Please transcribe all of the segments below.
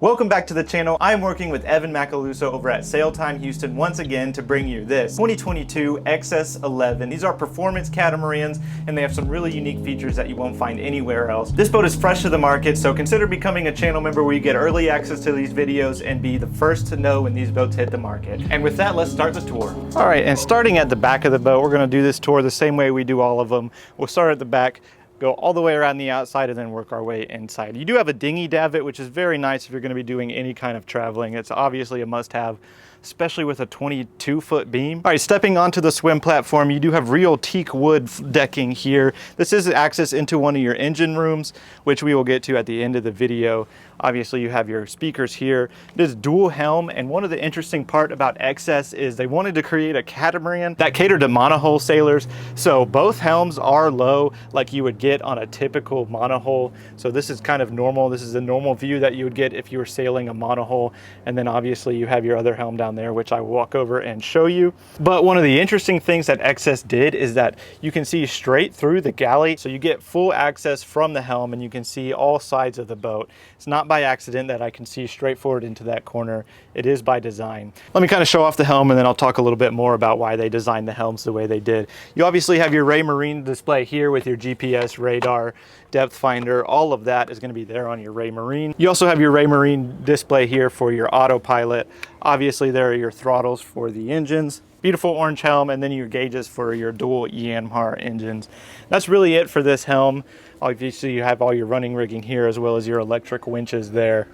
Welcome back to the channel. I'm working with Evan Macaluso over at Sail Time Houston once again to bring you this 2022 XS11. These are performance catamarans and they have some really unique features that you won't find anywhere else. This boat is fresh to the market, so consider becoming a channel member where you get early access to these videos and be the first to know when these boats hit the market. And with that, let's start the tour. All right, and starting at the back of the boat, we're gonna do this tour the same way we do all of them. We'll start at the back, go all the way around the outside, and then work our way inside. You do have a dinghy davit, which is very nice if you're going to be doing any kind of traveling. It's obviously a must-have, especially with a 22-foot beam. All right, stepping onto the swim platform, you do have real teak wood decking here. This is access into one of your engine rooms, which we will get to at the end of the video. Obviously, you have your speakers here. This dual helm, and one of the interesting part about XS is they wanted to create a catamaran that catered to monohull sailors. So both helms are low, like you would get on a typical monohull. So this is kind of normal. This is a normal view that you would get if you were sailing a monohull. And then obviously you have your other helm down there, which I will walk over and show you. But one of the interesting things that XS did is that you can see straight through the galley. So you get full access from the helm and you can see all sides of the boat. It's not by accident that I can see straight forward into that corner. It is by design. Let me kind of show off the helm and then I'll talk a little bit more about why they designed the helms the way they did. You obviously have your Raymarine display here with your GPS, radar, depth finder. All of that is going to be there on your Raymarine. You also have your Raymarine display here for your autopilot. Obviously there are your throttles for the engines. Beautiful orange helm, and then your gauges for your dual Yanmar engines. That's really it for this helm. Obviously you have all your running rigging here as well as your electric winches there.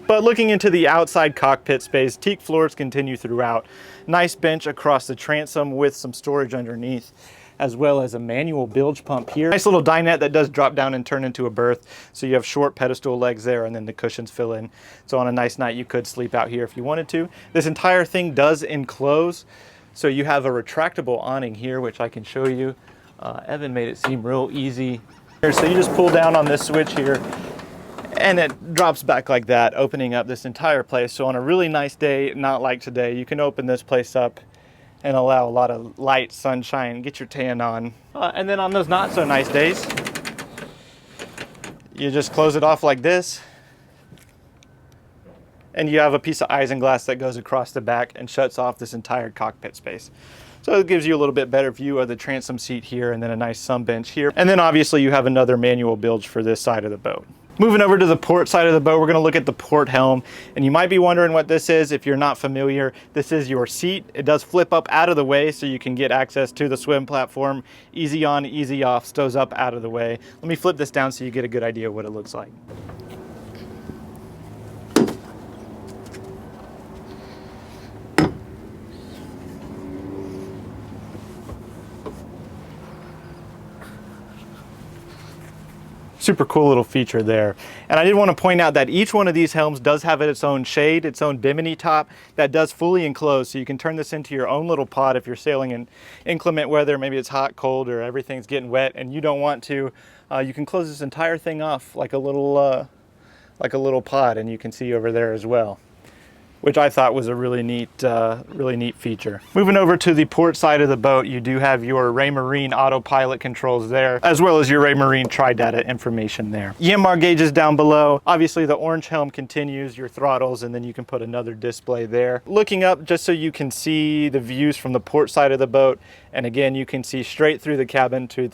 But looking into the outside cockpit space, teak floors continue throughout. Nice bench across the transom with some storage underneath, as well as a manual bilge pump here. Nice little dinette that does drop down and turn into a berth. So you have short pedestal legs there and then the cushions fill in. So on a nice night, you could sleep out here if you wanted to. This entire thing does enclose. So you have a retractable awning here, which I can show you. Evan made it seem real easy. So you just pull down on this switch here and it drops back like that, opening up this entire place. So on a really nice day, not like today, you can open this place up and allow a lot of light, sunshine, get your tan on. And then on those not so nice days, you just close it off like this. And you have a piece of isinglass that goes across the back and shuts off this entire cockpit space. So it gives you a little bit better view of the transom seat here and then a nice sun bench here. And then obviously you have another manual bilge for this side of the boat. Moving over to the port side of the boat, we're gonna look at the port helm. And you might be wondering what this is if you're not familiar. This is your seat. It does flip up out of the way so you can get access to the swim platform. Easy on, easy off, stows up out of the way. Let me flip this down so you get a good idea of what it looks like. Super cool little feature there. And I did want to point out that each one of these helms does have its own shade, its own bimini top that does fully enclose. So you can turn this into your own little pod if you're sailing in inclement weather. Maybe it's hot, cold, or everything's getting wet and you don't want to. You can close this entire thing off like a little pod, and you can see over there as well, which I thought was a really neat feature. Moving over to the port side of the boat, you do have your Raymarine autopilot controls there, as well as your Raymarine tri-data information there. Yanmar gauges down below. Obviously the orange helm continues, your throttles, and then you can put another display there. Looking up just so you can see the views from the port side of the boat, and again, you can see straight through the cabin to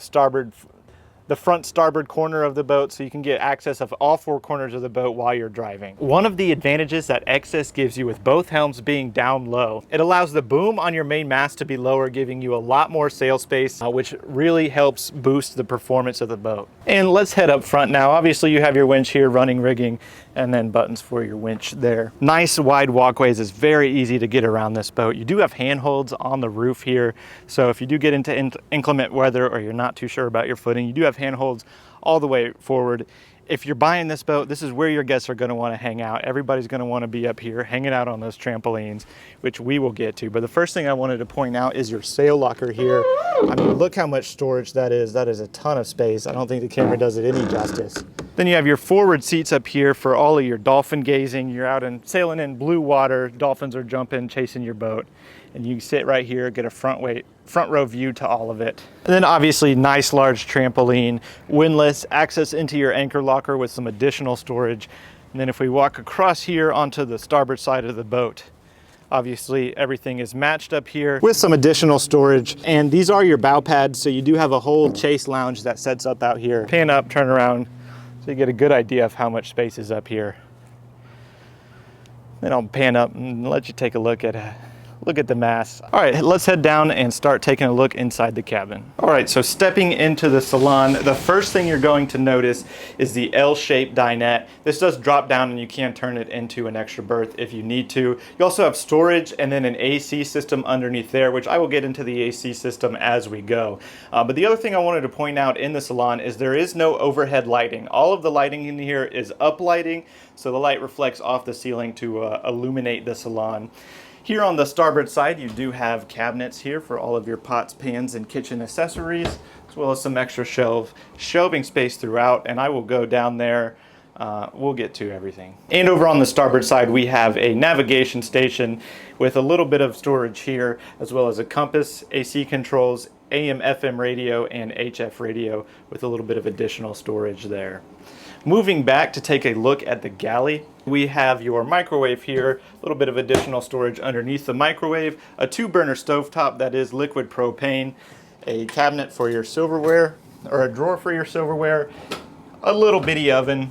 the front starboard corner of the boat, so you can get access of all four corners of the boat while you're driving. One of the advantages that XS gives you with both helms being down low, it allows the boom on your main mast to be lower, giving you a lot more sail space, which really helps boost the performance of the boat. And let's head up front now. Obviously you have your winch here, running rigging, and then buttons for your winch there. Nice wide walkways. It's very easy to get around this boat. You do have handholds on the roof here, so if you do get into inclement weather or you're not too sure about your footing, you do have handholds all the way forward. If you're buying this boat, this is where your guests are going to want to hang out. Everybody's going to want to be up here hanging out on those trampolines, which we will get to. But the first thing I wanted to point out is your sail locker here. I mean, look how much storage that is. That is a ton of space. I don't think the camera does it any justice. Then you have your forward seats up here for all of your dolphin gazing. You're out and sailing in blue water. Dolphins are jumping, chasing your boat. And you sit right here, get a front row view to all of it. And then obviously nice large trampoline, windlass, access into your anchor locker with some additional storage. And then if we walk across here onto the starboard side of the boat, obviously everything is matched up here with some additional storage. And these are your bow pads, so you do have a whole chase lounge that sets up out here. Pan up, turn around, so you get a good idea of how much space is up here. Then I'll pan up and let you take a look at the mast. All right, let's head down and start taking a look inside the cabin. All right, so stepping into the salon, the first thing you're going to notice is the L-shaped dinette. This does drop down and you can turn it into an extra berth if you need to. You also have storage and then an AC system underneath there, which I will get into the AC system as we go. But the other thing I wanted to point out in the salon is there is no overhead lighting. All of the lighting in here is up lighting, so the light reflects off the ceiling to illuminate the salon. Here on the starboard side, you do have cabinets here for all of your pots, pans, and kitchen accessories, as well as some extra shelving space throughout, and I will go down there. We'll get to everything. And over on the starboard side, we have a navigation station with a little bit of storage here, as well as a compass, AC controls, AM, FM radio, and HF radio with a little bit of additional storage there. Moving back to take a look at the galley, we have your microwave here, a little bit of additional storage underneath the microwave, a 2-burner stovetop that is liquid propane, a cabinet for your silverware, or a drawer for your silverware, a little bitty oven,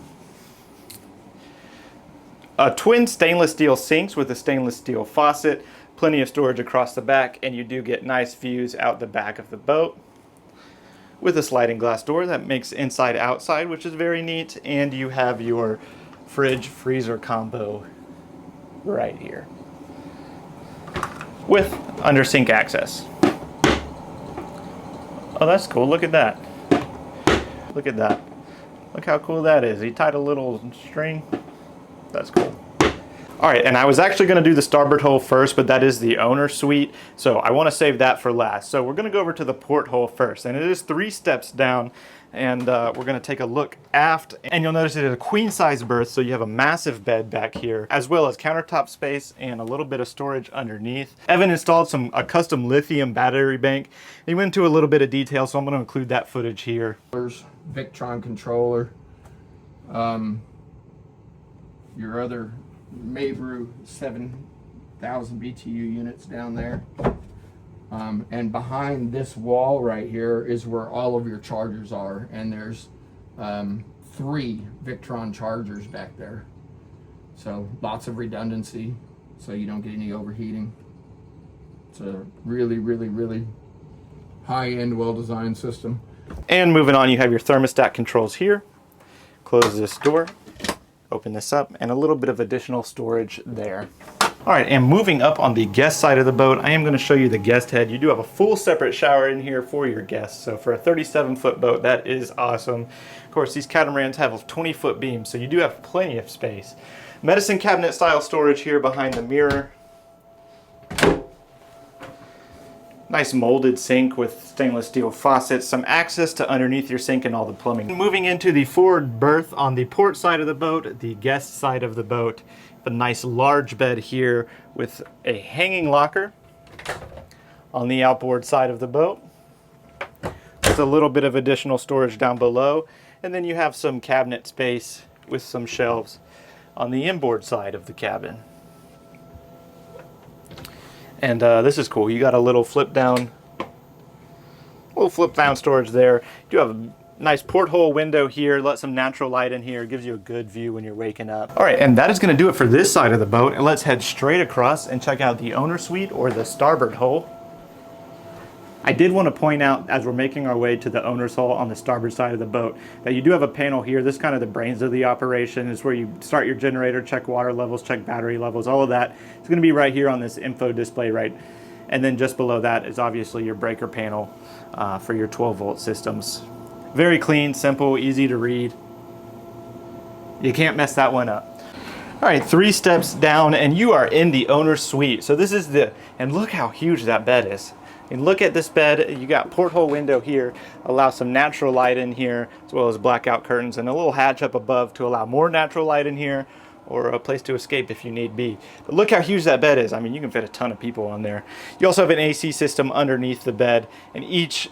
twin stainless steel sinks with a stainless steel faucet, plenty of storage across the back, and you do get nice views out the back of the boat, with a sliding glass door that makes inside outside, which is very neat. And you have your fridge freezer combo right here with under sink access. Oh, that's cool. Look at that. Look at that. Look how cool that is. He tied a little string. That's cool. All right, and I was actually going to do the starboard hull first, but that is the owner suite, so I want to save that for last. So we're going to go over to the port hull first, and it is 3 steps down, and we're going to take a look aft, and you'll notice it is a queen-size berth, so you have a massive bed back here, as well as countertop space and a little bit of storage underneath. Evan installed a custom lithium battery bank. He went into a little bit of detail, so I'm going to include that footage here. Victron controller, your other Mabru 7,000 BTU units down there, and behind this wall right here is where all of your chargers are, and there's 3 Victron chargers back there, so lots of redundancy so you don't get any overheating. It's a really high-end, well-designed system. And moving on, you have your thermostat controls here. Close this door, open this up, and a little bit of additional storage there. All right, and moving up on the guest side of the boat, I am going to show you the guest head. You do have a full separate shower in here for your guests. So for a 37-foot boat, that is awesome. Of course, these Catamarans have a 20-foot beam, so you do have plenty of space. Medicine cabinet style storage here behind the mirror. Nice molded sink with stainless steel faucets, some access to underneath your sink and all the plumbing. Moving into the forward berth on the port side of the boat, the guest side of the boat, a nice large bed here with a hanging locker on the outboard side of the boat. There's a little bit of additional storage down below, and then you have some cabinet space with some shelves on the inboard side of the cabin. And this is cool. You got a little flip down storage there. You do have a nice porthole window here. Let some natural light in here. It gives you a good view when you're waking up. All right, and that is going to do it for this side of the boat. And let's head straight across and check out the owner suite, or the starboard hull. I did want to point out, as we're making our way to the owner's hull on the starboard side of the boat, that you do have a panel here. This is kind of the brains of the operation. It's where you start your generator, check water levels, check battery levels, all of that. It's going to be right here on this info display, right? And then just below that is obviously your breaker panel for your 12-volt systems. Very clean, simple, easy to read. You can't mess that one up. All right, 3 steps down and you are in the owner's suite. So this is and look how huge that bed is. And look at this bed. You got porthole window here, allow some natural light in here, as well as blackout curtains, and a little hatch up above to allow more natural light in here, or a place to escape if you need be. But look how huge that bed is. I mean, you can fit a ton of people on there. You also have an AC system underneath the bed, and each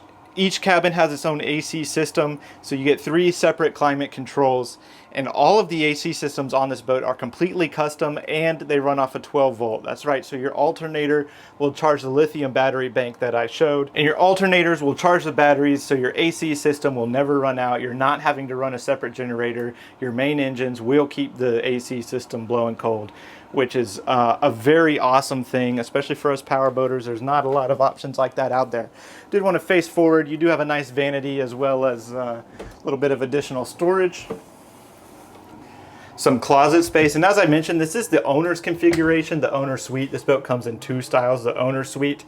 cabin has its own AC system, so you get 3 separate climate controls, And all of the AC systems on this boat are completely custom, and they run off a 12 volt. That's right, so your alternator will charge the lithium battery bank that I showed, and your alternators will charge the batteries, so your AC system will never run out. You're not having to run a separate generator. Your main engines will keep the AC system blowing cold, which is a very awesome thing, especially for us power boaters. There's not a lot of options like that out there. Did want to face forward. You do have a nice vanity as well as a little bit of additional storage. Some closet space, and as I mentioned, this is the owner's configuration, the owner suite. This boat comes in two styles, the owner suite,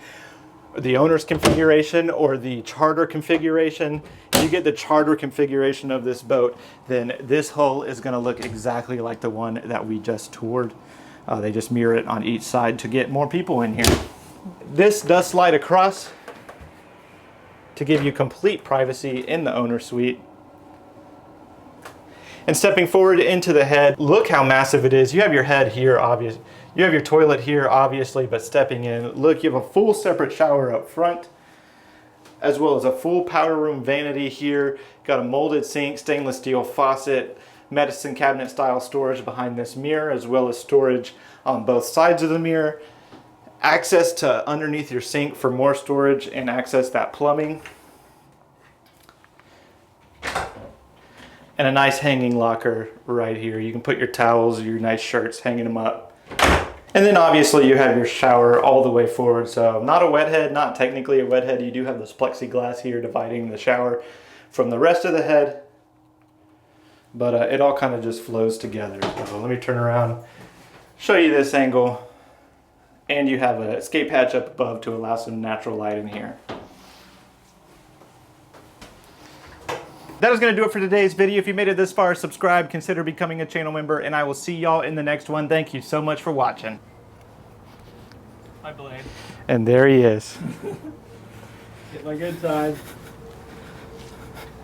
the owner's configuration, or the charter configuration. If you get the charter configuration of this boat, then this hull is going to look exactly like the one that we just toured. They just mirror it on each side to get more people in here. This does slide across to give you complete privacy in the owner suite. And stepping forward into the head, look how massive it is. You have your head here, obvious. You have your toilet here, obviously, but stepping in, look, you have a full separate shower up front, as well as a full powder room vanity here. Got a molded sink, stainless steel faucet, medicine cabinet style storage behind this mirror, as well as storage on both sides of the mirror. Access to underneath your sink for more storage and access that plumbing. And a nice hanging locker right here. You can put your towels, your nice shirts, hanging them up. And then obviously you have your shower all the way forward. So not a wet head, not technically a wet head. You do have this plexiglass here dividing the shower from the rest of the head. But it all kind of just flows together. So let me turn around, show you this angle. And you have an escape hatch up above to allow some natural light in here. That is going to do it for today's video. If you made it this far, subscribe, consider becoming a channel member, and I will see y'all in the next one. Thank you so much for watching. Hi, Blayne. And there he is. Get my good side.